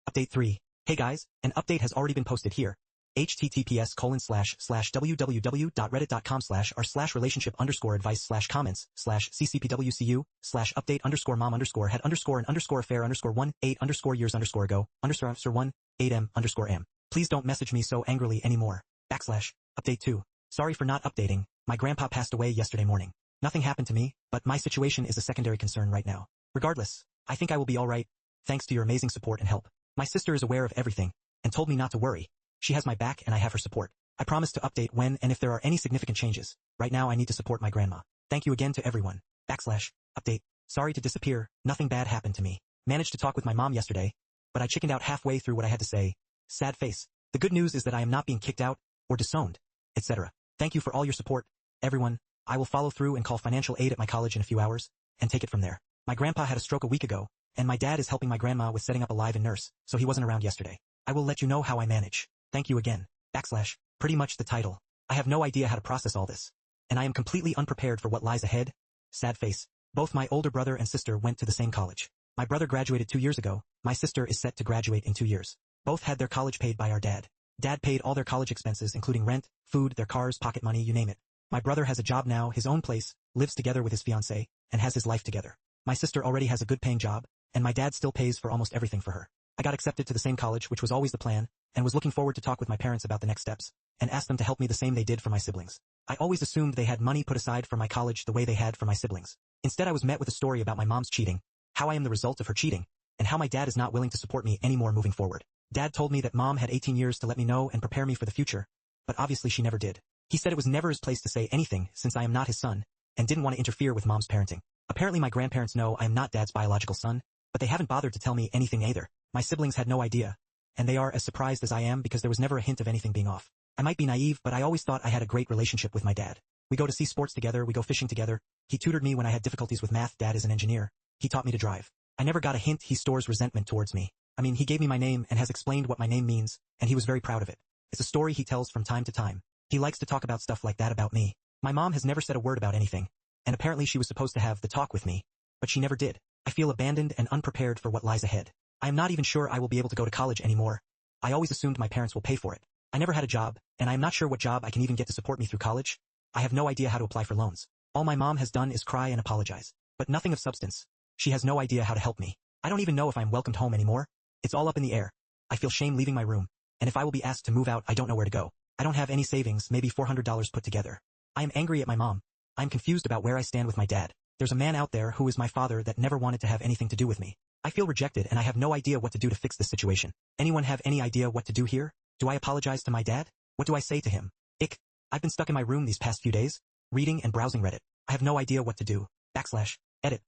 Update 3. Hey guys, an update has already been posted here. https://www.reddit.com/r/relationship_advice/comments/ccpwcu/update_mom_head_1 Please don't message me so angrily anymore. Update 2. Sorry for not updating. My grandpa passed away yesterday morning. Nothing happened to me, but my situation is a secondary concern right now. Regardless, I think I will be alright, thanks to your amazing support and help. My sister is aware of everything, and told me not to worry. She has my back and I have her support. I promise to update when and if there are any significant changes. Right now I need to support my grandma. Thank you again to everyone. Update. Sorry to disappear, nothing bad happened to me. Managed to talk with my mom yesterday, but I chickened out halfway through what I had to say. Sad face. The good news is that I am not being kicked out, or disowned, etc. Thank you for all your support, everyone. I will follow through and call financial aid at my college in a few hours, and take it from there. My grandpa had a stroke a week ago, and my dad is helping my grandma with setting up a live-in nurse, so he wasn't around yesterday. I will let you know how I manage. Thank you again. Pretty much the title. I have no idea how to process all this. And I am completely unprepared for what lies ahead. Sad face. Both my older brother and sister went to the same college. My brother graduated 2 years ago. My sister is set to graduate in 2 years. Both had their college paid by our dad. Dad paid all their college expenses including rent, food, their cars, pocket money, you name it. My brother has a job now, his own place, lives together with his fiancée, and has his life together. My sister already has a good paying job, and my dad still pays for almost everything for her. I got accepted to the same college, which was always the plan, and was looking forward to talk with my parents about the next steps, and ask them to help me the same they did for my siblings. I always assumed they had money put aside for my college the way they had for my siblings. Instead I was met with a story about my mom's cheating, how I am the result of her cheating, and how my dad is not willing to support me anymore moving forward. Dad told me that mom had 18 years to let me know and prepare me for the future, but obviously she never did. He said it was never his place to say anything since I am not his son, and didn't want to interfere with mom's parenting. Apparently my grandparents know I am not dad's biological son, but they haven't bothered to tell me anything either. My siblings had no idea, and they are as surprised as I am because there was never a hint of anything being off. I might be naive, but I always thought I had a great relationship with my dad. We go to see sports together, we go fishing together. He tutored me when I had difficulties with math. Dad is an engineer. He taught me to drive. I never got a hint he stores resentment towards me. I mean, he gave me my name and has explained what my name means, and he was very proud of it. It's a story he tells from time to time. He likes to talk about stuff like that about me. My mom has never said a word about anything, and apparently she was supposed to have the talk with me, but she never did. I feel abandoned and unprepared for what lies ahead. I am not even sure I will be able to go to college anymore. I always assumed my parents will pay for it. I never had a job, and I am not sure what job I can even get to support me through college. I have no idea how to apply for loans. All my mom has done is cry and apologize, but nothing of substance. She has no idea how to help me. I don't even know if I'm welcomed home anymore. It's all up in the air. I feel shame leaving my room, and if I will be asked to move out, I don't know where to go. I don't have any savings, maybe $400 put together. I am angry at my mom. I am confused about where I stand with my dad. There's a man out there who is my father that never wanted to have anything to do with me. I feel rejected and I have no idea what to do to fix this situation. Anyone have any idea what to do here? Do I apologize to my dad? What do I say to him? I've been stuck in my room these past few days, reading and browsing Reddit. I have no idea what to do. /edit.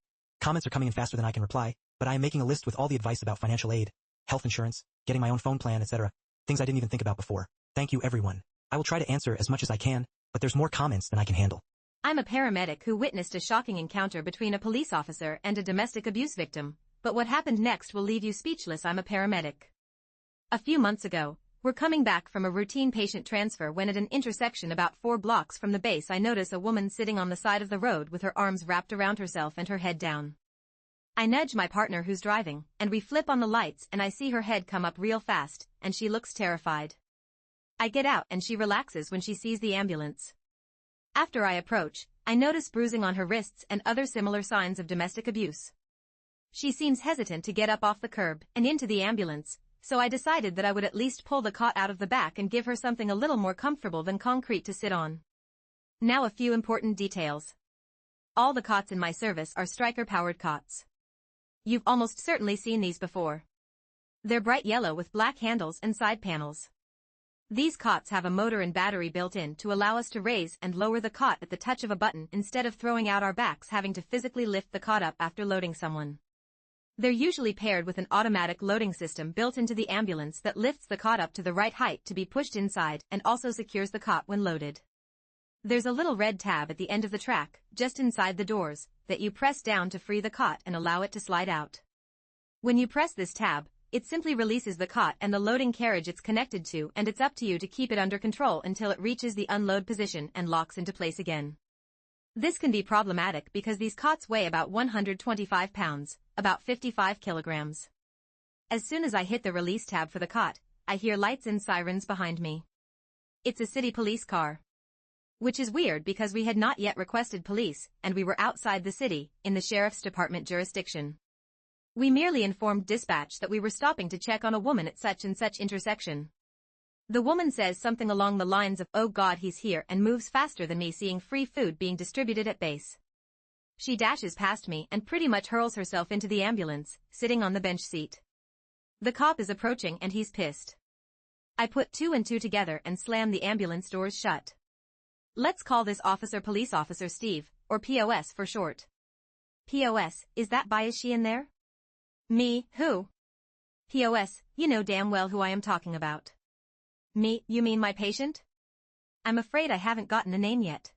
Comments are coming in faster than I can reply, but I am making a list with all the advice about financial aid, health insurance, getting my own phone plan, etc. Things I didn't even think about before. Thank you everyone. I will try to answer as much as I can, but there's more comments than I can handle. I'm a paramedic who witnessed a shocking encounter between a police officer and a domestic abuse victim, but what happened next will leave you speechless. I'm a paramedic. A few months ago, we're coming back from a routine patient transfer when at an intersection about 4 blocks from the base I notice a woman sitting on the side of the road with her arms wrapped around herself and her head down. I nudge my partner who's driving, and we flip on the lights and I see her head come up real fast, and she looks terrified. I get out and she relaxes when she sees the ambulance. After I approach, I notice bruising on her wrists and other similar signs of domestic abuse. She seems hesitant to get up off the curb and into the ambulance, so I decided that I would at least pull the cot out of the back and give her something a little more comfortable than concrete to sit on. Now a few important details. All the cots in my service are striker-powered cots. You've almost certainly seen these before. They're bright yellow with black handles and side panels. These cots have a motor and battery built in to allow us to raise and lower the cot at the touch of a button instead of throwing out our backs having to physically lift the cot up after loading someone. They're usually paired with an automatic loading system built into the ambulance that lifts the cot up to the right height to be pushed inside and also secures the cot when loaded. There's a little red tab at the end of the track, just inside the doors, that you press down to free the cot and allow it to slide out. When you press this tab, it simply releases the cot and the loading carriage it's connected to, and it's up to you to keep it under control until it reaches the unload position and locks into place again. This can be problematic because these cots weigh about 125 pounds, about 55 kilograms. As soon as I hit the release tab for the cot, I hear lights and sirens behind me. It's a city police car. Which is weird because we had not yet requested police, and we were outside the city, in the sheriff's department jurisdiction. We merely informed dispatch that we were stopping to check on a woman at such and such intersection. The woman says something along the lines of, "Oh God, he's here," and moves faster than me, seeing free food being distributed at base. She dashes past me and pretty much hurls herself into the ambulance, sitting on the bench seat. The cop is approaching and he's pissed. I put 2 and 2 together and slam the ambulance doors shut. Let's call this officer Police Officer Steve, or POS for short. POS, is that bias she in there? Me, who? POS, you know damn well who I am talking about. Me, you mean my patient? I'm afraid I haven't gotten a name yet.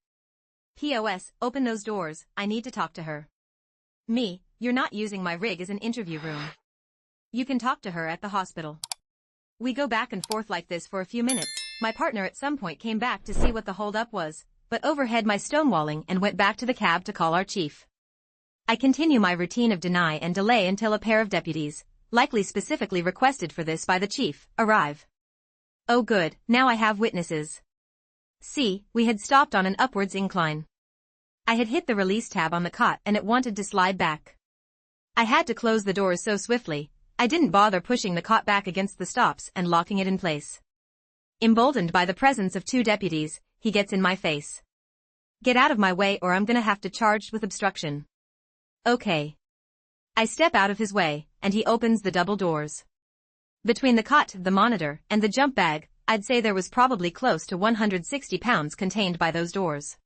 POS, open those doors, I need to talk to her. Me, you're not using my rig as an interview room. You can talk to her at the hospital. We go back and forth like this for a few minutes. My partner at some point came back to see what the holdup was, but overheard my stonewalling and went back to the cab to call our chief. I continue my routine of deny and delay until a pair of deputies, likely specifically requested for this by the chief, arrive. Oh good, now I have witnesses. See, we had stopped on an upwards incline. I had hit the release tab on the cot and it wanted to slide back. I had to close the doors so swiftly, I didn't bother pushing the cot back against the stops and locking it in place. Emboldened by the presence of 2 deputies, he gets in my face. Get out of my way or I'm gonna have to charge with obstruction. Okay. I step out of his way, and he opens the double doors. Between the cot, the monitor, and the jump bag, I'd say there was probably close to 160 pounds contained by those doors.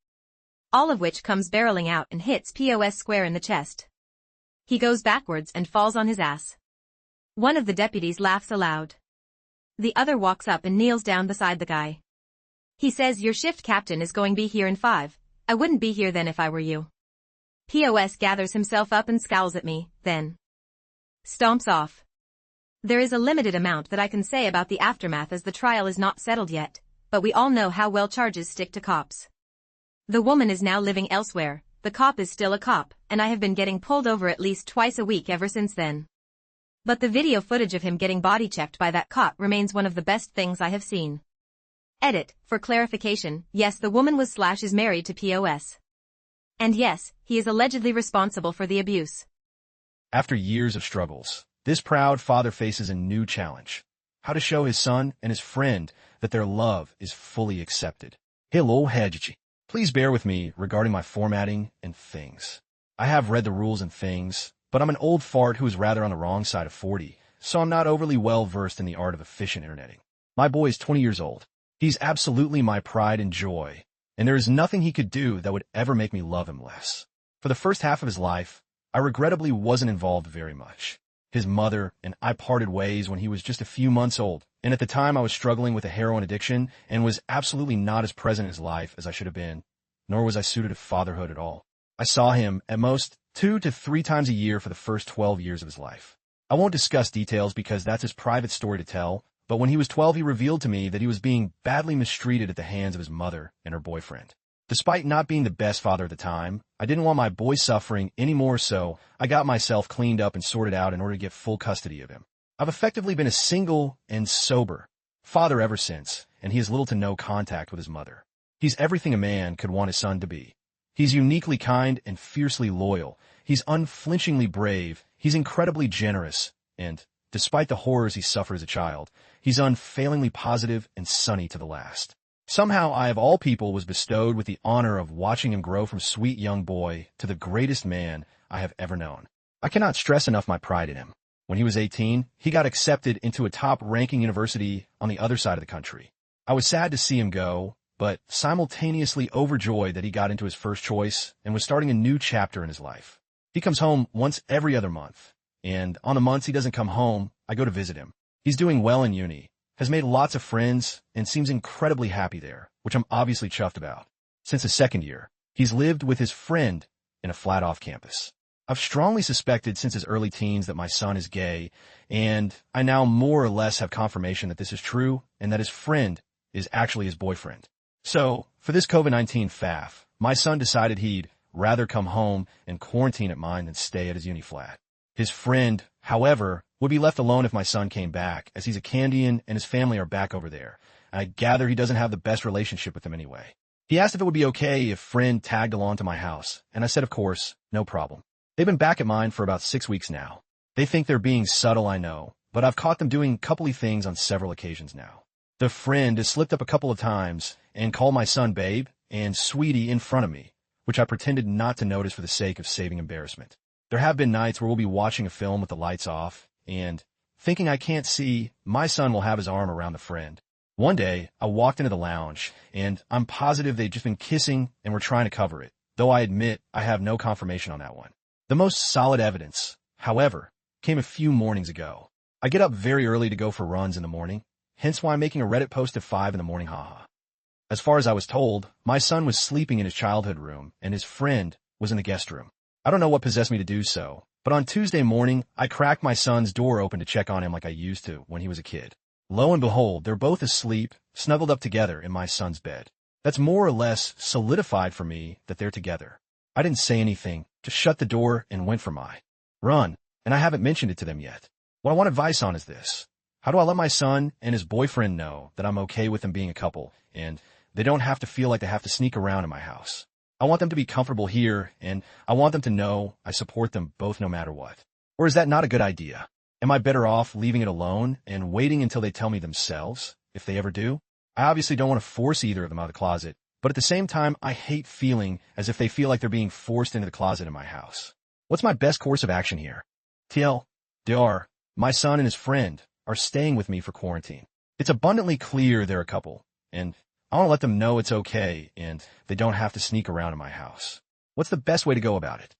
All of which comes barreling out and hits POS square in the chest. He goes backwards and falls on his ass. One of the deputies laughs aloud. The other walks up and kneels down beside the guy. He says, "Your shift captain is going to be here in 5. I wouldn't be here then if I were you." POS gathers himself up and scowls at me, then stomps off. There is a limited amount that I can say about the aftermath as the trial is not settled yet, but we all know how well charges stick to cops. The woman is now living elsewhere, the cop is still a cop, and I have been getting pulled over at least twice a week ever since then. But the video footage of him getting body checked by that cop remains one of the best things I have seen. Edit, for clarification, yes, the woman is married to POS. And yes, he is allegedly responsible for the abuse. After years of struggles, this proud father faces a new challenge: how to show his son and his friend that their love is fully accepted. Hello, Hedgie. Please bear with me regarding my formatting and things. I have read the rules and things, but I'm an old fart who is rather on the wrong side of 40, so I'm not overly well versed in the art of efficient interneting. My boy is 20 years old. He's absolutely my pride and joy, and there is nothing he could do that would ever make me love him less. For the first half of his life, I regrettably wasn't involved very much. His mother and I parted ways when he was just a few months old, and at the time I was struggling with a heroin addiction and was absolutely not as present in his life as I should have been, nor was I suited to fatherhood at all. I saw him, at most, 2 to 3 times a year for the first 12 years of his life. I won't discuss details because that's his private story to tell, but when he was 12 he revealed to me that he was being badly mistreated at the hands of his mother and her boyfriend. Despite not being the best father at the time, I didn't want my boy suffering any more, so I got myself cleaned up and sorted out in order to get full custody of him. I've effectively been a single and sober father ever since, and he has little to no contact with his mother. He's everything a man could want his son to be. He's uniquely kind and fiercely loyal. He's unflinchingly brave. He's incredibly generous, and despite the horrors he suffered as a child, he's unfailingly positive and sunny to the last. Somehow I, of all people, was bestowed with the honor of watching him grow from sweet young boy to the greatest man I have ever known. I cannot stress enough my pride in him. When he was 18, he got accepted into a top-ranking university on the other side of the country. I was sad to see him go, but simultaneously overjoyed that he got into his first choice and was starting a new chapter in his life. He comes home once every other month, and on the months he doesn't come home, I go to visit him. He's doing well in uni, has made lots of friends, and seems incredibly happy there, which I'm obviously chuffed about. Since his second year, he's lived with his friend in a flat off campus. I've strongly suspected since his early teens that my son is gay, and I now more or less have confirmation that this is true and that his friend is actually his boyfriend. So, for this COVID-19 faff, my son decided he'd rather come home and quarantine at mine than stay at his uni flat. His friend, however, would be left alone if my son came back, as he's a Canadian and his family are back over there. And I gather he doesn't have the best relationship with them anyway. He asked if it would be okay if friend tagged along to my house, and I said of course, no problem. They've been back at mine for about 6 weeks now. They think they're being subtle, I know, but I've caught them doing coupley things on several occasions now. The friend has slipped up a couple of times and called my son babe and sweetie in front of me, which I pretended not to notice for the sake of saving embarrassment. There have been nights where we'll be watching a film with the lights off, and, thinking I can't see, my son will have his arm around the friend. One day, I walked into the lounge, and I'm positive they'd just been kissing and were trying to cover it, though I admit I have no confirmation on that one. The most solid evidence, however, came a few mornings ago. I get up very early to go for runs in the morning, hence why I'm making a Reddit post at 5 in the morning, haha. As far as I was told, my son was sleeping in his childhood room, and his friend was in the guest room. I don't know what possessed me to do so, but on Tuesday morning, I cracked my son's door open to check on him like I used to when he was a kid. Lo and behold, they're both asleep, snuggled up together in my son's bed. That's more or less solidified for me that they're together. I didn't say anything, just shut the door and went for my run, and I haven't mentioned it to them yet. What I want advice on is this. How do I let my son and his boyfriend know that I'm okay with them being a couple, and they don't have to feel like they have to sneak around in my house? I want them to be comfortable here, and I want them to know I support them both no matter what. Or is that not a good idea? Am I better off leaving it alone and waiting until they tell me themselves, if they ever do? I obviously don't want to force either of them out of the closet, but at the same time, I hate feeling as if they feel like they're being forced into the closet in my house. What's my best course of action here? TLDR, my son and his friend are staying with me for quarantine. It's abundantly clear they're a couple, and I want to let them know it's okay and they don't have to sneak around in my house. What's the best way to go about it?